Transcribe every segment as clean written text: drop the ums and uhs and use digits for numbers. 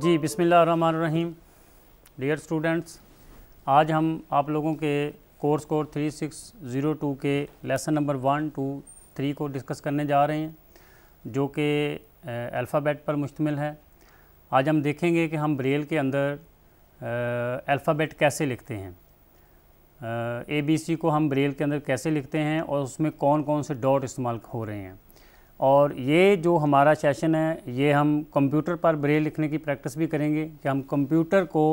जी बिस्मिल्लाहिर्रहमानिर्रहीम। Dear students, आज हम आप लोगों के कोर्स कोड 3602 के लेसन नंबर 1, 2, 3 को डिस्कस करने जा रहे हैं, जो कि अल्फ़ाबेट पर मुश्तमिल है। आज हम देखेंगे कि हम ब्रेल के अंदर अल्फ़ाबेट कैसे लिखते हैं, ABC को हम ब्रेल के अंदर कैसे लिखते हैं और उसमें कौन कौन से डॉट इस्तेमाल हो रहे हैं। और ये जो हमारा सेशन है, ये हम कंप्यूटर पर ब्रेल लिखने की प्रैक्टिस भी करेंगे कि हम कंप्यूटर को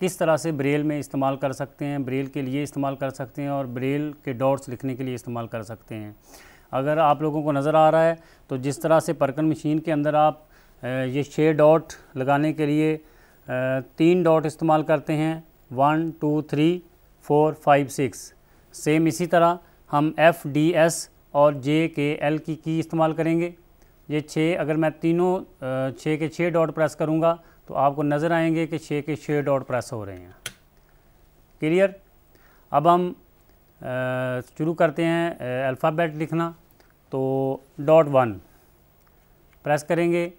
किस तरह से ब्रेल में इस्तेमाल कर सकते हैं, ब्रेल के लिए इस्तेमाल कर सकते हैं और ब्रेल के डॉट्स लिखने के लिए इस्तेमाल कर सकते हैं। अगर आप लोगों को नज़र आ रहा है तो जिस तरह से परकन मशीन के अंदर आप ये 6 डॉट लगाने के लिए 3 डॉट इस्तेमाल करते हैं, 1, 2, 3, 4, 5, 6। सेम इसी तरह हम F, D, S और J के L की इस्तेमाल करेंगे। ये 6, अगर मैं तीनों 6 के 6 डॉट प्रेस करूँगा तो आपको नज़र आएंगे कि 6 के 6 डॉट प्रेस हो रहे हैं। क्लियर। अब हम शुरू करते हैं अल्फ़ाबेट लिखना। तो .1 प्रेस करेंगे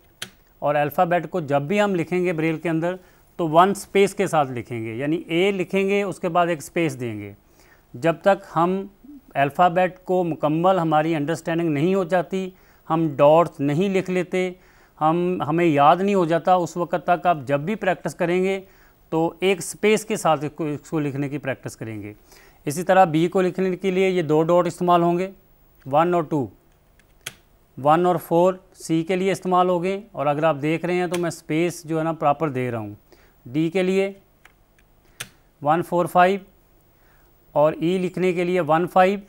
और अल्फ़ाबेट को जब भी हम लिखेंगे ब्रेल के अंदर तो 1 स्पेस के साथ लिखेंगे, यानी A लिखेंगे उसके बाद एक स्पेस देंगे। जब तक हम अल्फ़ाबेट को मुकम्मल हमारी अंडरस्टैंडिंग नहीं हो जाती, हम डॉट्स नहीं लिख लेते, हमें याद नहीं हो जाता, उस वक्त तक आप जब भी प्रैक्टिस करेंगे तो एक स्पेस के साथ इसको लिखने की प्रैक्टिस करेंगे। इसी तरह B को लिखने के लिए ये 2 डॉट इस्तेमाल होंगे, 1 और 2, 1 और 4 C के लिए इस्तेमाल हो गए। और अगर आप देख रहे हैं तो मैं स्पेस जो है ना प्रॉपर दे रहा हूँ। D के लिए 1, 4, 5 और E लिखने के लिए 1, 5,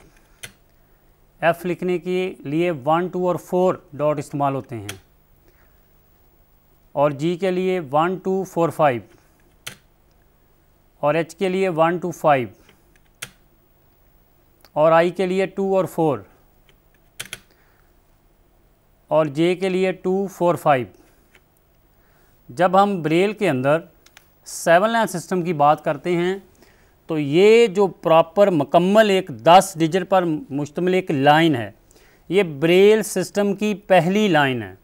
F लिखने के लिए 1, 2 और 4 डॉट इस्तेमाल होते हैं। और G के लिए 1, 2, 4, 5 और H के लिए 1, 2, 5 और I के लिए 2 और 4 और J के लिए 2, 4, 5। जब हम ब्रेल के अंदर 7 लाइन सिस्टम की बात करते हैं तो ये जो प्रॉपर मुकम्मल एक 10 डिजिट पर मुश्तमिल एक लाइन है, ये ब्रेल सिस्टम की पहली लाइन है।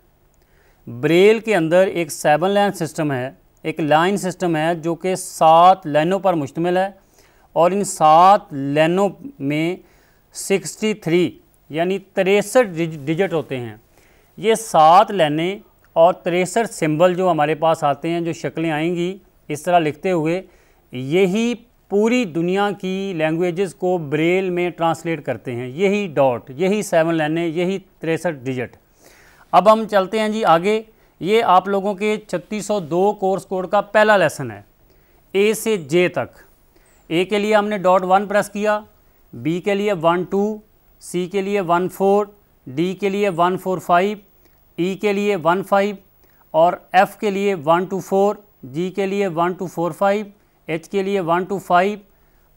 ब्रेल के अंदर एक 7 लाइन सिस्टम है, एक लाइन सिस्टम है जो कि 7 लाइनों पर मुश्तमिल है। और इन 7 लाइनों में 63 यानी 63 डिजिट होते हैं। ये 7 लाइनें और 63 सिंबल जो हमारे पास आते हैं, जो शक्लें आएंगी इस तरह लिखते हुए, यही पूरी दुनिया की लैंग्वेजेस को ब्रेल में ट्रांसलेट करते हैं। यही डॉट, यही 7 लाइनें, यही 63 डिजिट। अब हम चलते हैं जी आगे। ये आप लोगों के 3602 कोर्स कोड का पहला लेसन है, A से J तक। A के लिए हमने .1 प्रेस किया, B के लिए 1, 2, C के लिए 1, 4, D के लिए 1, 4, 5, E के लिए 1, 5 और F के लिए 1, 2, 4, G के लिए 1, 2, 4, 5, H के लिए 1, 2, 5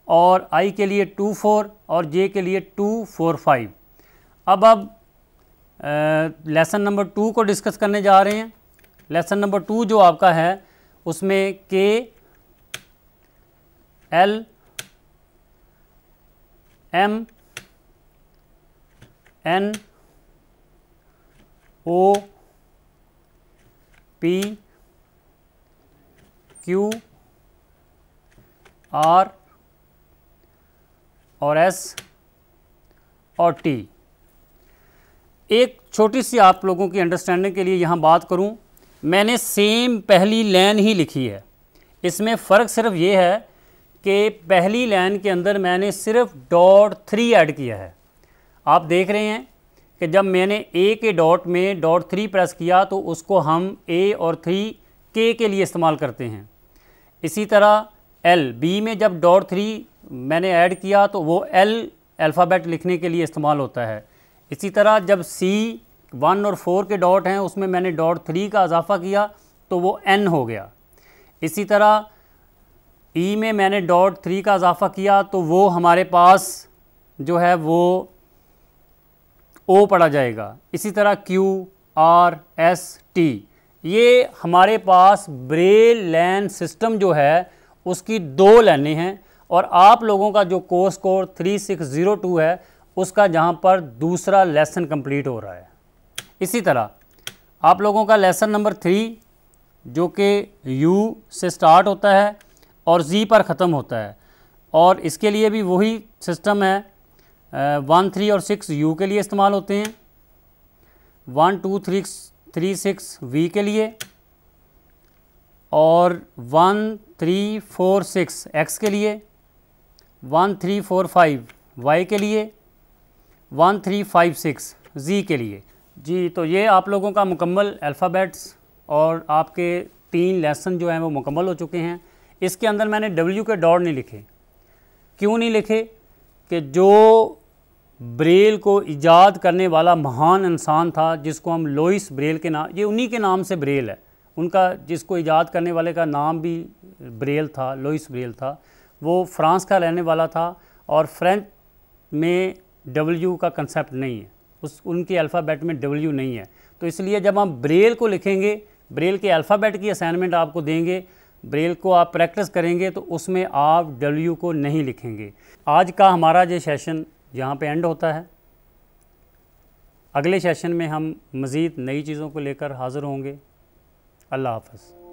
और I के लिए 2, 4 और J के लिए 2, 4, 5। अब लेसन नंबर 2 को डिस्कस करने जा रहे हैं। लेसन नंबर 2 जो आपका है उसमें K, L, M, N, O, P, Q, R और S और T। एक छोटी सी आप लोगों की अंडरस्टैंडिंग के लिए यहाँ बात करूँ, मैंने सेम पहली लाइन ही लिखी है। इसमें फ़र्क सिर्फ ये है कि पहली लाइन के अंदर मैंने सिर्फ .3 ऐड किया है। आप देख रहे हैं कि जब मैंने A के डॉट में .3 प्रेस किया तो उसको हम A और 3 K के लिए इस्तेमाल करते हैं। इसी तरह L, B में जब .3 मैंने ऐड किया तो वो L अल्फ़ाबेट लिखने के लिए इस्तेमाल होता है। इसी तरह जब C 1 और 4 के डॉट हैं उसमें मैंने .3 का इजाफ़ा किया तो वो N हो गया। इसी तरह E में मैंने .3 का इजाफ़ा किया तो वो हमारे पास जो है वो O पढ़ा जाएगा। इसी तरह Q, R, S, T। ये हमारे पास ब्रेल लाइन सिस्टम जो है उसकी 2 लाइनें हैं। और आप लोगों का जो कोर्स कोड 3602 है उसका जहाँ पर दूसरा लेसन कंप्लीट हो रहा है। इसी तरह आप लोगों का लेसन नंबर 3 जो कि U से स्टार्ट होता है और Z पर ख़त्म होता है, और इसके लिए भी वही सिस्टम है। 1, 3 और 6 U के लिए इस्तेमाल होते हैं, 1, 2, 3, 6 V के लिए, और 1, 3, 4, 6 X के लिए, 1, 3, 4, 5 Y के लिए, 1, 3, 5, 6 Z के लिए। जी, तो ये आप लोगों का मुकम्मल अल्फ़ाबेट्स और आपके 3 लेसन जो हैं वो मुकम्मल हो चुके हैं। इसके अंदर मैंने W के डॉट नहीं लिखे। क्यों नहीं लिखे? कि जो ब्रेल को ईजाद करने वाला महान इंसान था, जिसको हम लोइस ब्रेल के नाम, ये उन्हीं के नाम से ब्रेल है, उनका जिसको ईजाद करने वाले का नाम भी ब्रेल था, लोइस ब्रेल था। वो फ्रांस का रहने वाला था और फ्रेंच में W का कंसेप्ट नहीं है, उनके अल्फ़ाबेट में W नहीं है। तो इसलिए जब हम ब्रेल को लिखेंगे, ब्रेल के अल्फ़ाबेट की असाइनमेंट आपको देंगे, ब्रेल को आप प्रैक्टिस करेंगे तो उसमें आप W को नहीं लिखेंगे। आज का हमारा ये सेशन यहाँ पे एंड होता है। अगले सेशन में हम मज़ीद नई चीज़ों को लेकर हाज़िर होंगे। अल्लाह हाफ़िज़।